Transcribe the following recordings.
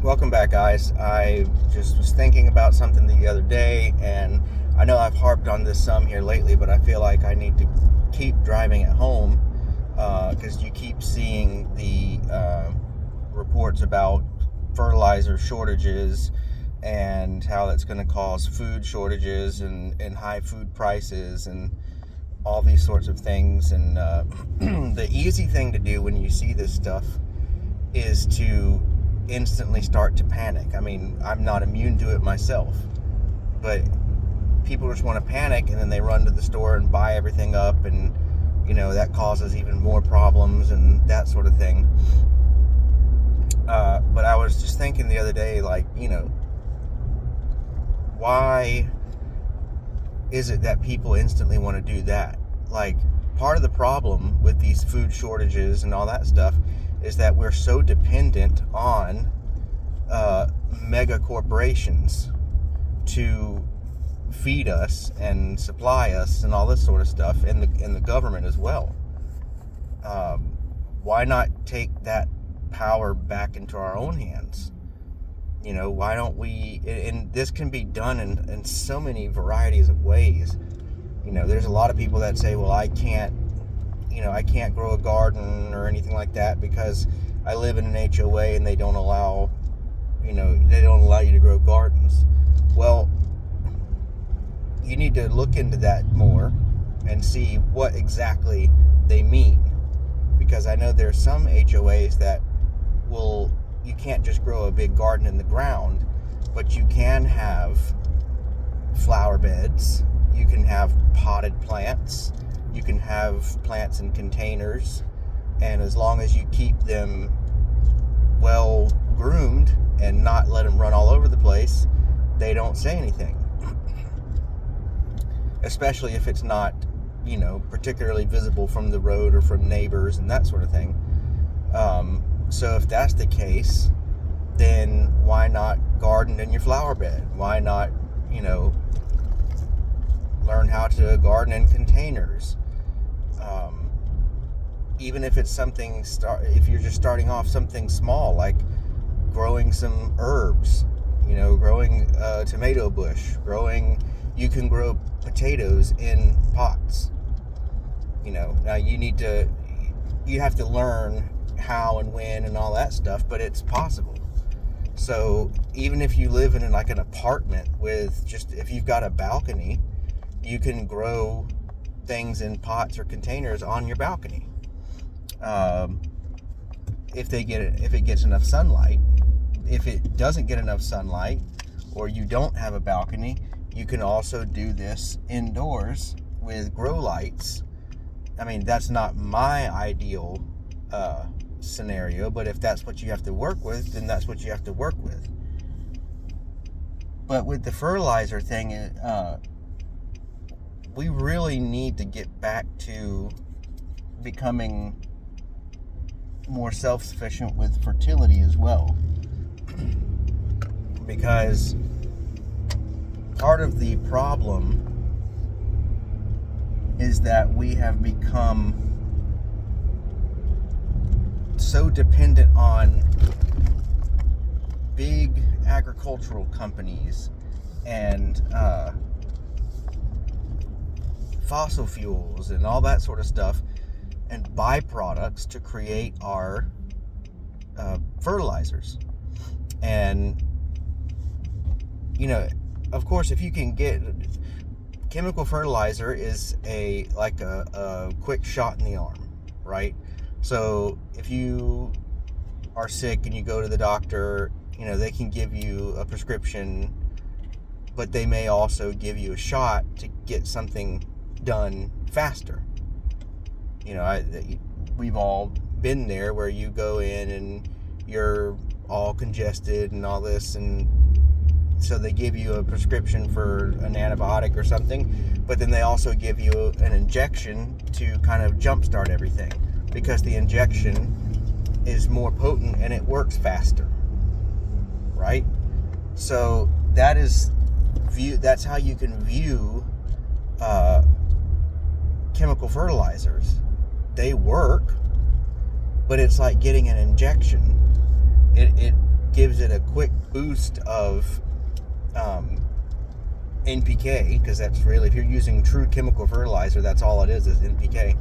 Welcome back, guys. I just was thinking about something the other day, and I know I've harped on this some here lately, but I feel like I need to keep driving it home because you keep seeing the reports about fertilizer shortages and how that's going to cause food shortages and high food prices and all these sorts of things. And the easy thing to do when you see this stuff is to instantly start to panic. I mean, I'm not immune to it myself, but people just want to panic and then they run to the store and buy everything up, and that causes even more problems and that sort of thing. But I was just thinking the other day, like, why is it that people instantly want to do that? Like, part of the problem with these food shortages and all that stuff is that we're so dependent on mega corporations to feed us and supply us and all this sort of stuff, and the government as well. Why not take that power back into our own hands? Why don't we? And this can be done in so many varieties of ways. There's a lot of people that say, well, I can't grow a garden or anything like that because I live in an HOA and they don't allow you to grow gardens. Well, you need to look into that more and see what exactly they mean, because I know there's some HOAs that you can't just grow a big garden in the ground, but you can have flower beds, you can have potted plants, you can have plants in containers, and as long as you keep them well groomed and not let them run all over the place, they don't say anything. Especially if it's not, particularly visible from the road or from neighbors and that sort of thing. So if that's the case, then why not garden in your flower bed? Why not, learn how to garden in containers? Even if it's if you're just starting off something small, like growing some herbs, growing a tomato bush, you can grow potatoes in pots. Now you have to learn how and when and all that stuff, but it's possible. So even if you live in like an apartment if you've got a balcony, you can grow things in pots or containers on your balcony. If it gets enough sunlight. If it doesn't get enough sunlight, or you don't have a balcony, you can also do this indoors with grow lights. I mean, that's not my ideal scenario, but if that's what you have to work with, then that's what you have to work with. But with the fertilizer thing, we really need to get back to becoming more self-sufficient with fertility as well, because part of the problem is that we have become so dependent on big agricultural companies and fossil fuels and all that sort of stuff and byproducts to create our fertilizers. And of course, if you can get chemical fertilizer, is a quick shot in the arm, right? So if you are sick and you go to the doctor, they can give you a prescription, but they may also give you a shot to get something done faster. We've all been there, where you go in and you're all congested and all this, and so they give you a prescription for an antibiotic or something, but then they also give you an injection to kind of jumpstart everything, because the injection is more potent and it works faster, right? So that's how you can view chemical fertilizers. They work, but it's like getting an injection. It gives it a quick boost of NPK, because that's really, if you're using true chemical fertilizer, that's all it is NPK.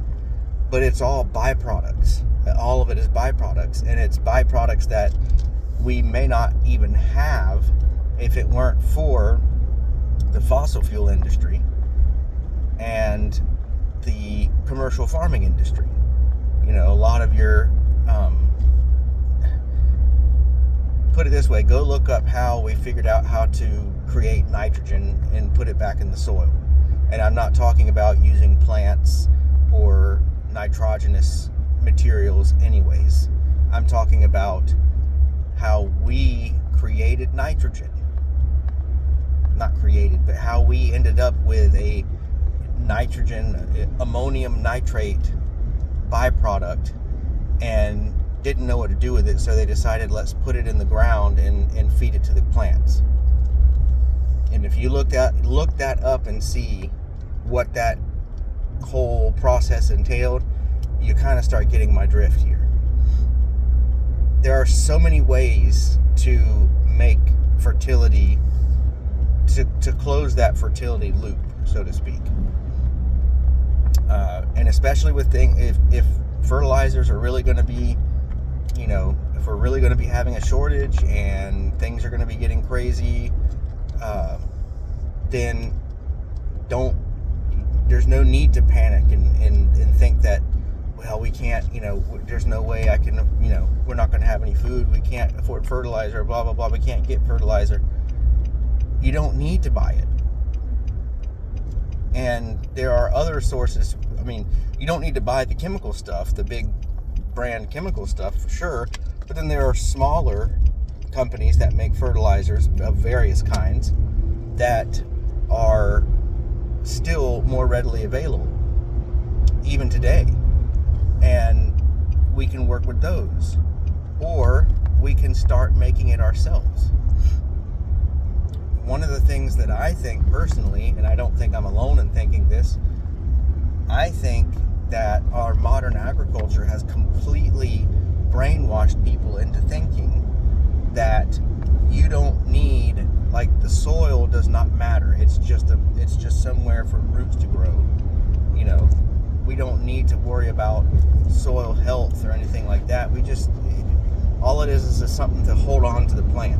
But it's all byproducts. All of it is byproducts, and it's byproducts that we may not even have if it weren't for the fossil fuel industry and the commercial farming industry. You know, a lot of your put it this way, go look up how we figured out how to create nitrogen and put it back in the soil. And I'm not talking about using plants or nitrogenous materials anyways. I'm talking about how we created nitrogen. Not created, but how we ended up with a nitrogen, ammonium nitrate byproduct, and didn't know what to do with it, so they decided, let's put it in the ground and feed it to the plants. And if you look that up and see what that whole process entailed, you kind of start getting my drift here. There are so many ways to make fertility, to close that fertility loop, so to speak. And especially with if fertilizers are really going to be, you know, if we're really going to be having a shortage and things are going to be getting crazy, then there's no need to panic and think that, well, we can't, you know, there's no way I can, you know, we're not going to have any food, we can't afford fertilizer, blah, blah, blah, we can't get fertilizer. You don't need to buy it. And there are other sources. I mean, you don't need to buy the chemical stuff, the big brand chemical stuff, for sure. But then there are smaller companies that make fertilizers of various kinds that are still more readily available, even today. And we can work with those. Or we can start making it ourselves. One of the things that I think personally, and I don't think I'm alone in thinking this, I think that our modern agriculture has completely brainwashed people into thinking that you don't need, like, the soil does not matter. It's just somewhere for roots to grow. You know, we don't need to worry about soil health or anything like that. All it is something to hold on to the plant.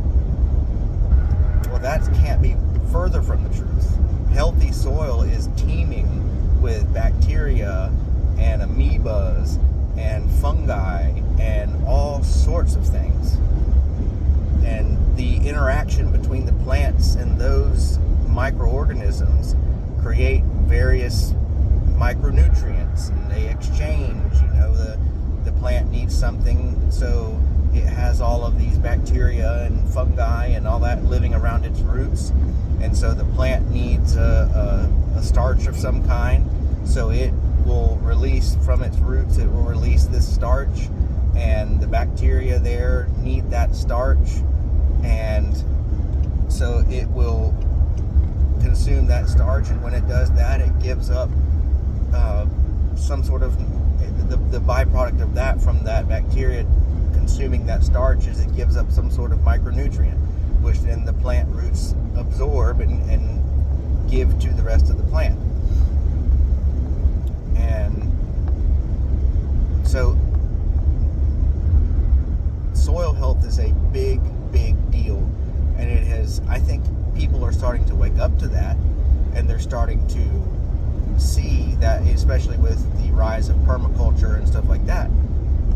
Well, that can't be further from the truth. Healthy soil is teeming with bacteria and amoebas and fungi and all sorts of things. And the interaction between the plants and those microorganisms create various micronutrients, and they exchange. You know, the plant needs something, so it has all of these bacteria and fungi and all that living around its roots, and so the plant needs a starch of some kind, so it will release from its roots, it will release this starch, and the bacteria there need that starch, and so it will consume that starch, and when it does that, it gives up some sort of, the byproduct of that from that bacteria consuming that starch is it gives up some sort of micronutrient, which then the plant roots absorb and give to the rest of the plant. And so soil health is a big, big deal, and it has, I think people are starting to wake up to that, and they're starting to see that, especially with the rise of permaculture and stuff like that.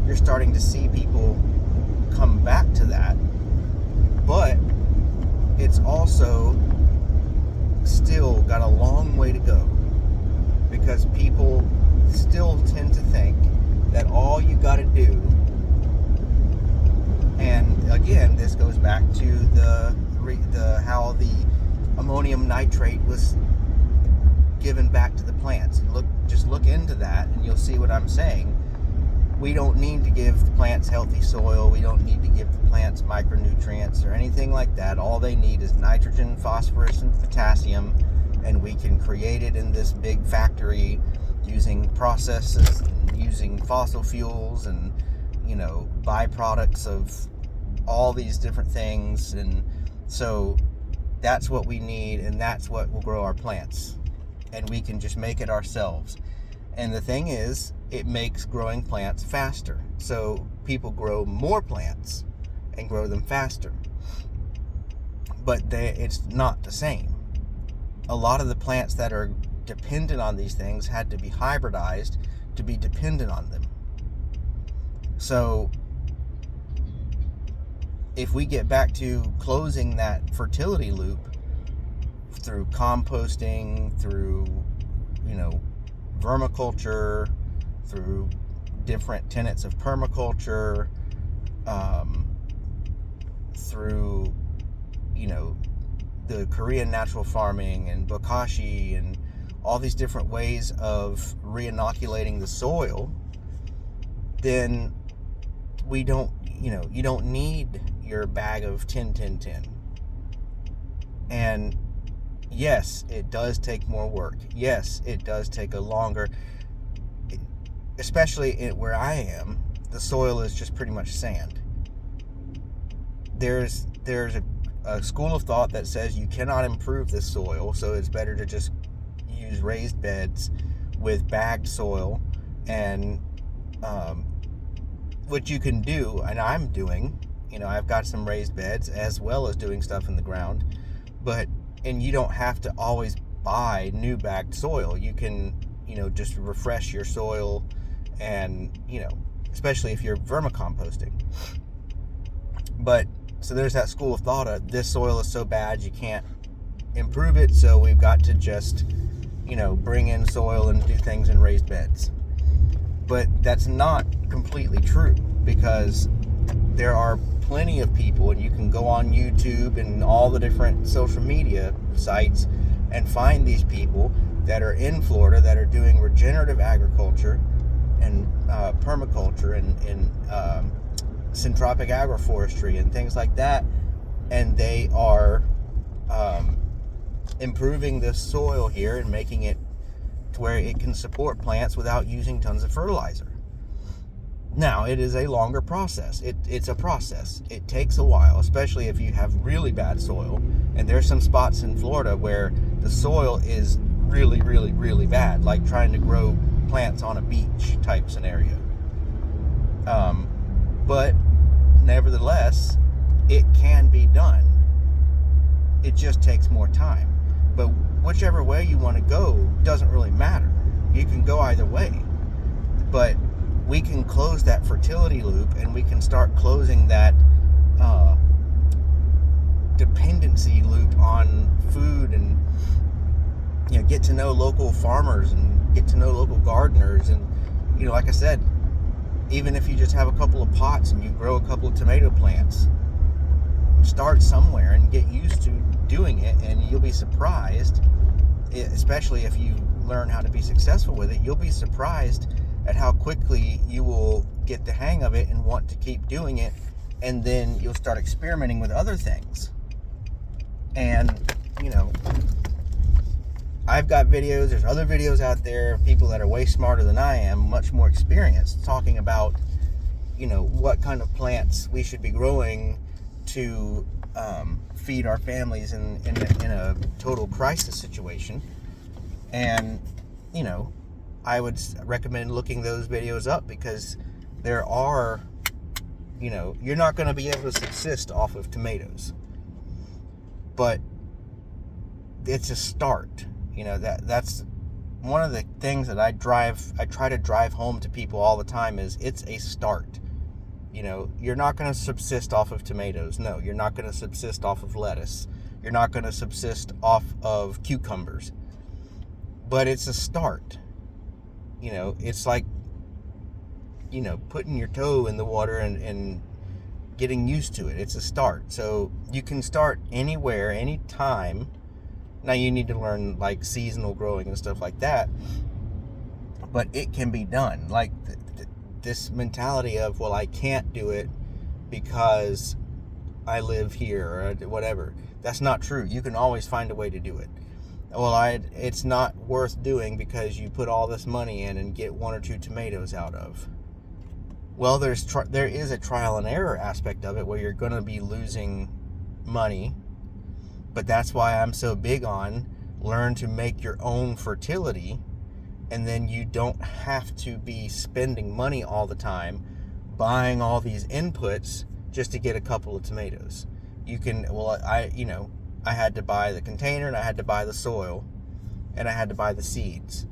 You're starting to see people come back to that, but it's also still got a long way to go, because people still tend to think that all you got to do, and again, this goes back to the how the ammonium nitrate was given back to the plants. Just look into that, and you'll see what I'm saying. We don't need to give the plants healthy soil. We don't need to give the plants micronutrients or anything like that. All they need is nitrogen, phosphorus, and potassium, and we can create it in this big factory using processes and using fossil fuels and, you know, byproducts of all these different things. And so that's what we need, and that's what will grow our plants. And we can just make it ourselves. And the thing is, it makes growing plants faster. So people grow more plants and grow them faster. But it's not the same. A lot of the plants that are dependent on these things had to be hybridized to be dependent on them. So if we get back to closing that fertility loop through composting, through, vermiculture, through different tenets of permaculture, through, the Korean natural farming and bokashi and all these different ways of re-inoculating the soil, then we don't, you don't need your bag of 10-10-10. And yes, it does take more work. Yes, it does take a longer, especially where I am, the soil is just pretty much sand. There's a school of thought that says you cannot improve this soil, so it's better to just use raised beds with bagged soil. And what you can do, and I'm doing, I've got some raised beds as well as doing stuff in the ground, and you don't have to always buy new bagged soil. You can, just refresh your soil, and, especially if you're vermicomposting. But so there's that school of thought of this soil is so bad you can't improve it, so we've got to just, bring in soil and do things in raised beds. But that's not completely true, because there are plenty of people, and you can go on YouTube and all the different social media sites and find these people that are in Florida that are doing regenerative agriculture and permaculture and syntropic agroforestry and things like that, and they are improving the soil here and making it to where it can support plants without using tons of fertilizer. Now, it is a longer process. It's a process. It takes a while, especially if you have really bad soil. And there's some spots in Florida where the soil is really, really, really bad, like trying to grow plants on a beach type scenario. But nevertheless, it can be done. It just takes more time. But whichever way you want to go doesn't really matter. You can go either way. But we can close that fertility loop, and we can start closing that dependency loop on food, and get to know local farmers and get to know local gardeners. And like I said, even if you just have a couple of pots and you grow a couple of tomato plants, start somewhere and get used to doing it, and you'll be surprised, especially if you learn how to be successful with it, you'll be surprised at how quickly you will get the hang of it and want to keep doing it. And then you'll start experimenting with other things. And I've got videos, there's other videos out there of people that are way smarter than I am, much more experienced, talking about what kind of plants we should be growing to feed our families in a total crisis situation. And I would recommend looking those videos up, because there are, you're not going to be able to subsist off of tomatoes, but it's a start. That's one of the things that I try to drive home to people all the time, is it's a start. You're not going to subsist off of tomatoes. No, you're not going to subsist off of lettuce. You're not going to subsist off of cucumbers. But it's a start. It's like, putting your toe in the water and getting used to it. It's a start. So you can start anywhere, anytime. Now you need to learn like seasonal growing and stuff like that. But it can be done. Like this mentality of, well, I can't do it because I live here or whatever. That's not true. You can always find a way to do it. Well, it's not worth doing because you put all this money in and get 1 or 2 tomatoes out of. Well, there is a trial and error aspect of it where you're going to be losing money, but that's why I'm so big on learn to make your own fertility, and then you don't have to be spending money all the time buying all these inputs just to get a couple of tomatoes. You can, well, I had to buy the container, and I had to buy the soil, and I had to buy the seeds,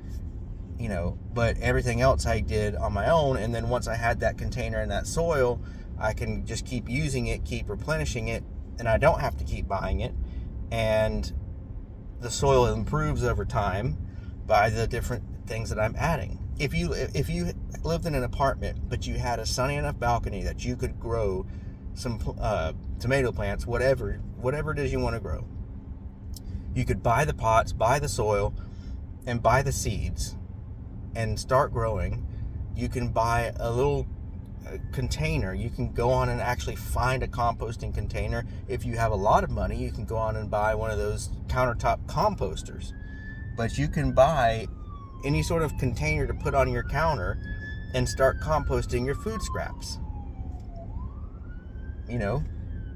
but everything else I did on my own. And then once I had that container and that soil, I can just keep using it, keep replenishing it, and I don't have to keep buying it. And the soil improves over time by the different things that I'm adding. If you lived in an apartment, but you had a sunny enough balcony that you could grow some tomato plants, whatever it is you want to grow, you could buy the pots, buy the soil, and buy the seeds, and start growing. You can buy a little container. You can go on and actually find a composting container. If you have a lot of money, you can go on and buy one of those countertop composters. But you can buy any sort of container to put on your counter and start composting your food scraps.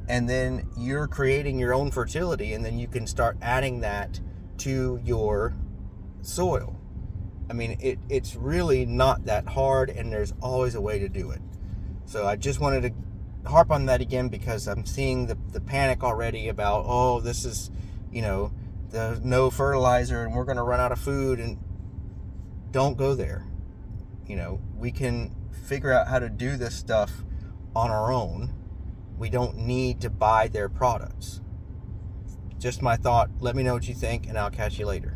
And then you're creating your own fertility, and then you can start adding that to your soil. I mean, it's really not that hard, and there's always a way to do it. So I just wanted to harp on that again, because I'm seeing the panic already about, this is, the no fertilizer and we're going to run out of food. And don't go there. We can figure out how to do this stuff on our own. We don't need to buy their products. Just my thought. Let me know what you think, and I'll catch you later.